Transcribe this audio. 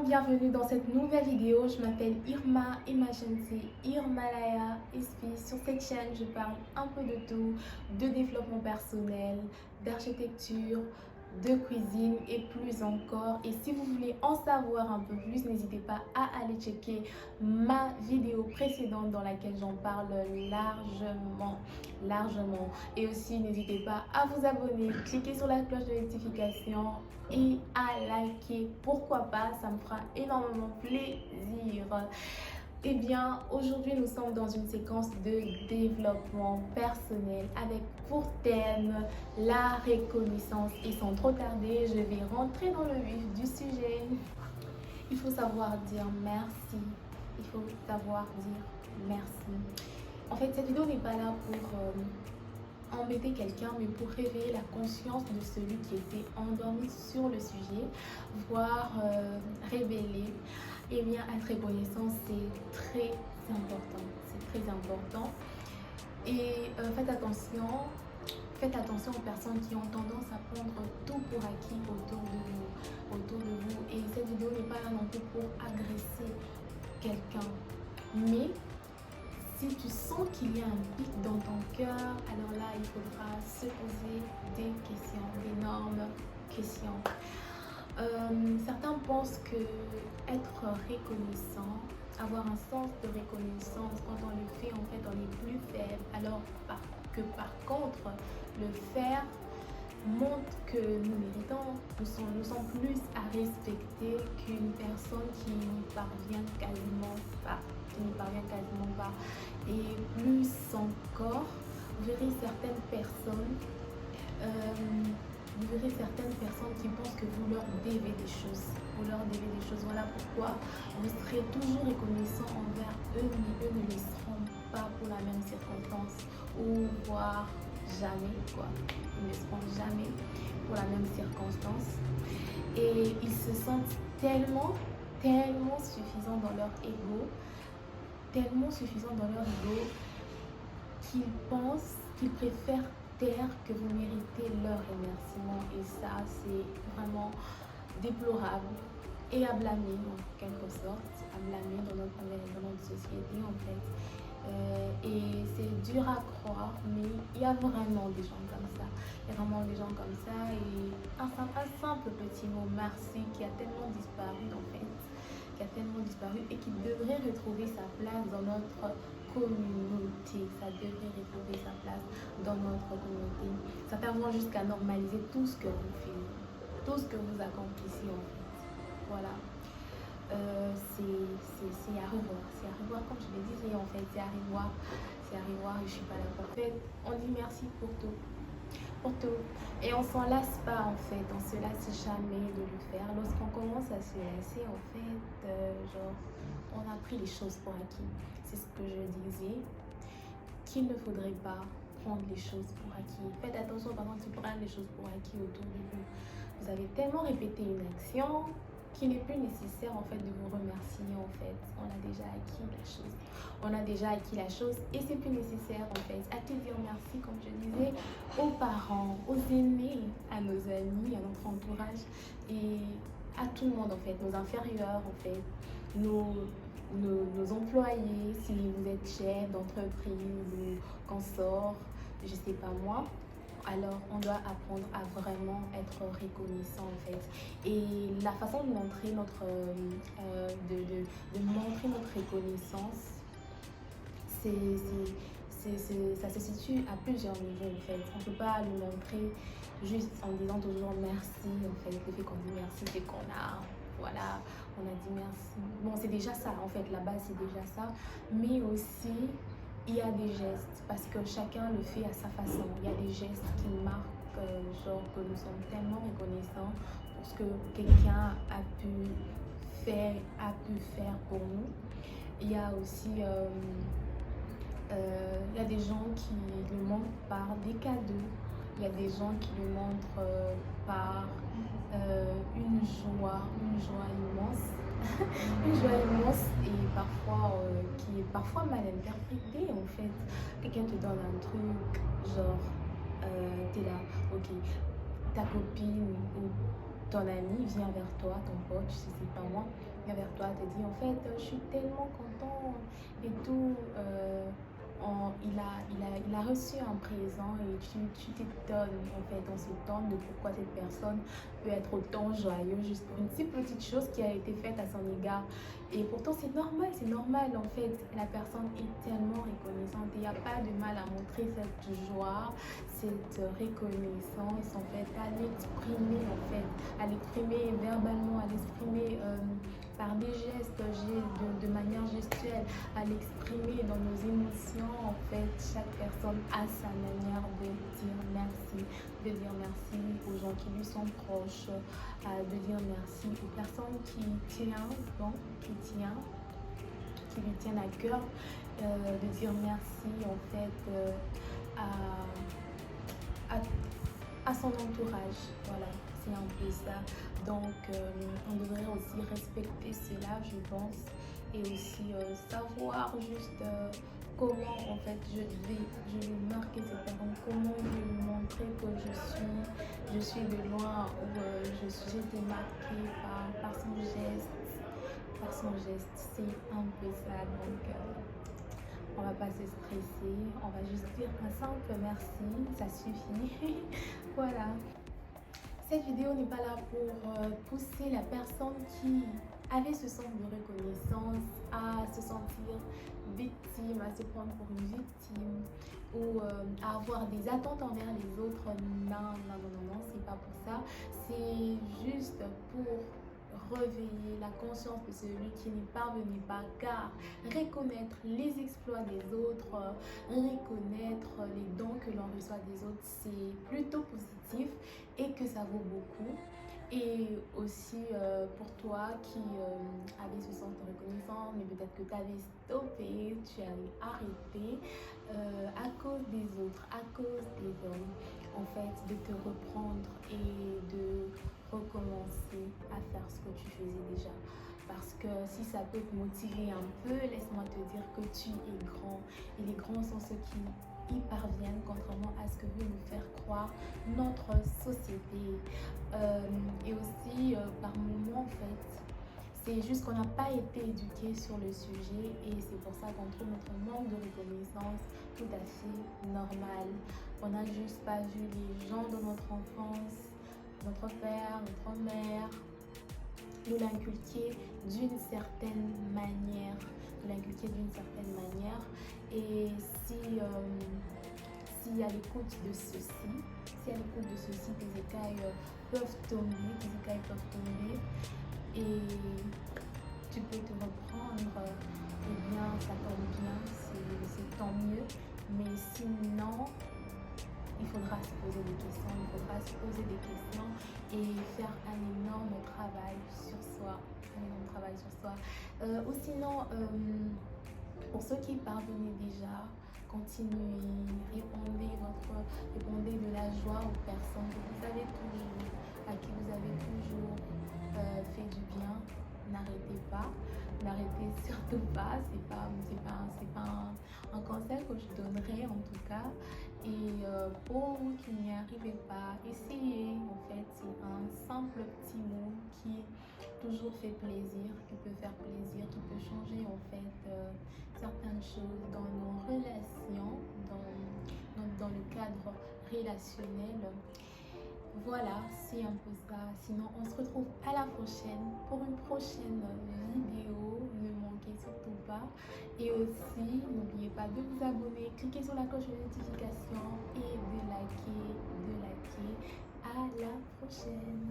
bienvenue dans cette nouvelle vidéo. Je m'appelle Irma Emergency Irmalaya Ispi. Sur cette chaîne, je parle un peu de tout, de développement personnel, d'architecture, de cuisine et plus encore. Et si vous voulez en savoir un peu plus, n'hésitez pas à aller checker ma vidéo précédente dans laquelle j'en parle largement. Et aussi, n'hésitez pas à vous abonner, cliquer sur la cloche de notification et à liker. Pourquoi pas, ça me fera énormément plaisir. Eh bien, aujourd'hui, nous sommes dans une séquence de développement personnel avec pour thème la reconnaissance. Et sans trop tarder, je vais rentrer dans le vif du sujet. Il faut savoir dire merci. Il faut savoir dire merci. En fait, cette vidéo n'est pas là pour embêter quelqu'un, mais pour réveiller la conscience de celui qui était endormi sur le sujet, voire révéler. Eh bien, être reconnaissant, c'est très important. C'est très important. Et faites attention aux personnes qui ont tendance à prendre tout pour acquis autour de vous. Et cette vidéo n'est pas là non plus pour agresser quelqu'un. Mais si tu sens qu'il y a un pic dans ton cœur, alors là, il faudra se poser des questions, d'énormes questions. Certains pensent que être reconnaissant, avoir un sens de reconnaissance, quand on le fait, en fait, on est plus faible. Alors que par contre, le faire montre que nous méritons, nous sommes plus à respecter qu'une personne qui n'y parvient quasiment pas. Et plus encore, vous verrez certaines personnes qui pensent que vous leur devez des choses. Voilà pourquoi vous serez toujours reconnaissant envers eux, mais eux ne le seront pas pour la même circonstance, ou voire jamais, quoi. Ils ne seront jamais pour la même circonstance. Et ils se sentent tellement suffisants dans leur ego, qu'ils préfèrent taire que vous méritez leur remerciement. Et ça, c'est vraiment déplorable et à blâmer en quelque sorte, à blâmer dans notre société en fait. Et c'est dur à croire, mais il y a vraiment des gens comme ça. Et un simple petit mot merci qui a tellement disparu en fait, et qui devrait retrouver sa place dans notre communauté. Certains vont jusqu'à normaliser tout ce que vous faites, tout ce que vous accomplissez en fait. Voilà. C'est à revoir, comme je le disais en fait, c'est à revoir, et je suis pas là pour. En fait, on dit merci pour tout, et on s'en lasse pas en fait, on se lasse jamais de le faire. Lorsqu'on commence à se lasser en fait, on a pris les choses pour acquis. C'est ce que je disais, qu'il ne faudrait pas prendre les choses pour acquis. Faites attention pendant que tu prends les choses pour acquis autour de vous. Vous avez tellement répété une action qu'il n'est plus nécessaire en fait de vous remercier en fait. On a déjà acquis la chose et c'est plus nécessaire en fait. À te dire merci, comme je disais, aux parents, aux aînés, à nos amis, à notre entourage et à tout le monde en fait, nos inférieurs en fait, nos employés, si vous êtes chef d'entreprise ou consort, je sais pas moi. Alors on doit apprendre à vraiment être reconnaissant en fait. Et la façon de montrer notre reconnaissance, ça se situe à plusieurs niveaux en fait. On ne peut pas le montrer juste en disant toujours merci en fait. Le fait qu'on dit merci, c'est qu'on a, voilà, on a dit merci. Bon, c'est déjà ça en fait, la base c'est déjà ça. Mais aussi, il y a des gestes, parce que chacun le fait à sa façon. Il y a des gestes qui marquent, que nous sommes tellement reconnaissants pour ce que quelqu'un a pu faire pour nous. Il y a aussi, il y a des gens qui le montrent par des cadeaux. Il y a des gens qui le montrent par une joie immense. Une joie immense et parfois qui est parfois mal interprétée en fait. Quelqu'un te donne un truc, genre t'es là, ok, ta copine ou ton ami vient vers toi, ton pote, je sais pas moi, vient vers toi, te dit en fait je suis tellement content et tout, il a reçu un présent et tu t'étonnes en fait, on s'étonne de pourquoi cette personne peut être autant joyeuse juste pour une si petite chose qui a été faite à son égard. Et pourtant c'est normal en fait, la personne est tellement reconnaissante et il n'y a pas de mal à montrer cette joie, cette reconnaissance en fait, à l'exprimer en fait, à l'exprimer verbalement, à l'exprimer par des gestes, de manière gestuelle, à l'exprimer dans nos émotions. En fait, chaque personne a sa manière de dire merci aux gens qui lui sont proches, de dire merci aux personnes qui lui tiennent à cœur, de dire merci en fait à son entourage. Voilà, c'est un peu ça. Donc on devrait aussi respecter cela, je pense, et aussi savoir juste comment en fait je vais marquer cette personne, comment je vais lui montrer que je suis de loin, ou j'ai été marquée par son geste, c'est un peu ça. Donc on va pas se stresser, on va juste dire un simple merci, ça suffit. Voilà. Cette vidéo n'est pas là pour pousser la personne qui avait ce sens de reconnaissance à se sentir victime, à se prendre pour une victime, ou à avoir des attentes envers les autres. Non, c'est pas pour ça. C'est juste pour réveiller la conscience de celui qui n'y parvenait pas, car reconnaître les exploits des autres, reconnaître les dons que l'on reçoit des autres, c'est plutôt positif et que ça vaut beaucoup. Et aussi pour toi qui avais ce sens de reconnaissance, mais peut-être que tu avais stoppé, tu avais arrêté à cause des autres, à cause des hommes, en fait, de te reprendre et de recommencer à faire ce que tu faisais déjà. Parce que si ça peut te motiver un peu, laisse-moi te dire que tu es grand. Et les grands sont ceux qui y parviennent, contrairement à ce que veut nous faire croire notre société. Et aussi, par moments, en fait, c'est juste qu'on n'a pas été éduqué sur le sujet et c'est pour ça qu'on trouve notre manque de reconnaissance tout à fait normal. On n'a juste pas vu les gens de notre enfance, notre père, notre mère, nous l'inculquer d'une certaine manière. Et si à l'écoute de ceci, tes écailles peuvent tomber et tu peux te reprendre, eh bien ça tombe bien, c'est tant mieux. Mais sinon, il faudra se poser des questions, et faire un énorme travail sur soi. Ou sinon, pour ceux qui parvenaient déjà, continuez, répondez de la joie aux personnes à qui vous avez toujours fait du bien. N'arrêtez surtout pas. C'est pas un conseil que je donnerais en tout cas. Et pour vous qui n'y arrivez pas, essayez. En fait, c'est un simple petit mot qui toujours fait plaisir, qui peut faire plaisir, qui peut changer en fait certaines choses dans nos relations, dans le cadre relationnel. Voilà, c'est un peu ça. Sinon, on se retrouve à la prochaine pour une prochaine vidéo. Ne manquez surtout pas. Et aussi, n'oubliez pas de vous abonner, cliquez sur la cloche de notification et de liker. À la prochaine.